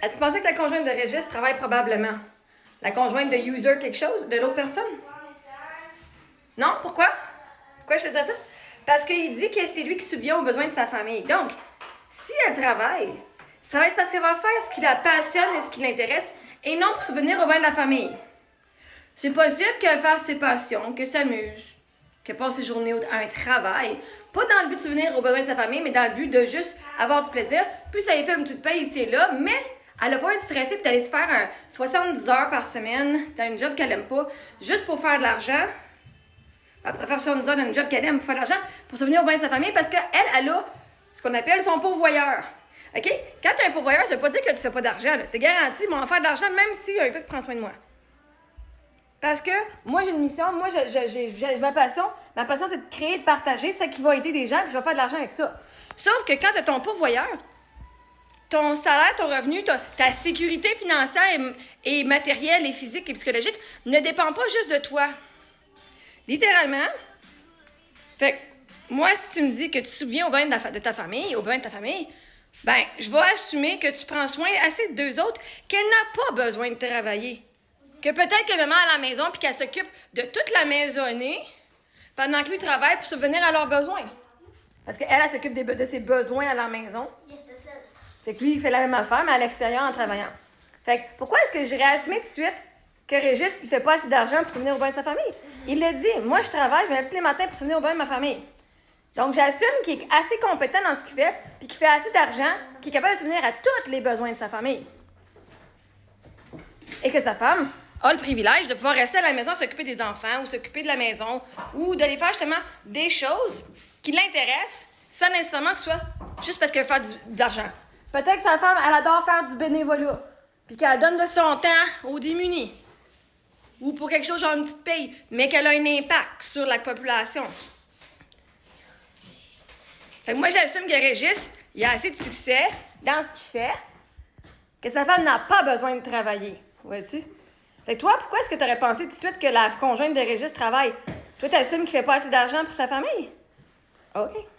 As-tu pensé que la conjointe de Régis travaille probablement? La conjointe de user quelque chose, de l'autre personne? Non? Pourquoi? Pourquoi je te dis ça? Parce qu'il dit que c'est lui qui subvient aux besoins de sa famille. Donc, si elle travaille, ça va être parce qu'elle va faire ce qui la passionne et ce qui l'intéresse, et non pour subvenir aux besoins de la famille. C'est possible qu'elle fasse ses passions, qu'elle s'amuse, qu'elle passe ses journées à un travail, pas dans le but de subvenir aux besoins de sa famille, mais dans le but de juste avoir du plaisir. Puis ça lui fait une petite paye ici et là, mais elle n'a pas être stressée puis d'aller se faire 70 heures par semaine dans un job qu'elle n'aime pas, juste pour faire de l'argent. Elle préfère 70 heures dans un job qu'elle aime pour faire de l'argent, pour subvenir aux besoins de sa famille, parce qu'elle, elle a ce qu'on appelle son pourvoyeur. OK? Quand tu as un pourvoyeur, ça veut pas dire que tu fais pas d'argent. Tu es garanti, ils vont en faire de l'argent même s'il y a un gars qui prend soin de moi. Parce que moi, j'ai une mission, moi, j'ai ma passion. Ma passion, c'est de créer, de partager, ça qui va aider des gens, puis je vais faire de l'argent avec ça. Sauf que quand tu as ton pourvoyeur, ton salaire, ton revenu, ta sécurité financière et matérielle et physique et psychologique ne dépend pas juste de toi. Littéralement. Fait que moi, si tu me dis que tu subviens au bien de ta famille, au bien de ta famille, ben, je vais assumer que tu prends soin assez de deux autres, qu'elle n'a pas besoin de travailler. Que peut-être que maman est à la maison puis qu'elle s'occupe de toute la maisonnée pendant que lui travaille pour subvenir à leurs besoins. Parce qu'elle, elle s'occupe de ses besoins à la maison. Fait que lui, il fait la même affaire, mais à l'extérieur en travaillant. Fait que pourquoi est-ce que j'irais assumer tout de suite que Régis, il fait pas assez d'argent pour subvenir au bien de sa famille? Il l'a dit, moi je travaille, je me lève tous les matins pour subvenir au bien de ma famille. Donc j'assume qu'il est assez compétent dans ce qu'il fait, puis qu'il fait assez d'argent, qu'il est capable de subvenir à tous les besoins de sa famille. Et que sa femme a le privilège de pouvoir rester à la maison, s'occuper des enfants, ou s'occuper de la maison, ou de les faire justement des choses qui l'intéressent, sans nécessairement que ce soit juste parce qu'elle veut faire de l'argent. Peut-être que sa femme, elle adore faire du bénévolat, puis qu'elle donne de son temps aux démunis, ou pour quelque chose genre une petite paye, mais qu'elle a un impact sur la population. Fait que moi, j'assume que Régis, il a assez de succès dans ce qu'il fait, que sa femme n'a pas besoin de travailler. Vois-tu? Fait que toi, pourquoi est-ce que tu aurais pensé tout de suite que la conjointe de Régis travaille? Toi, tu assumes qu'il fait pas assez d'argent pour sa famille? OK.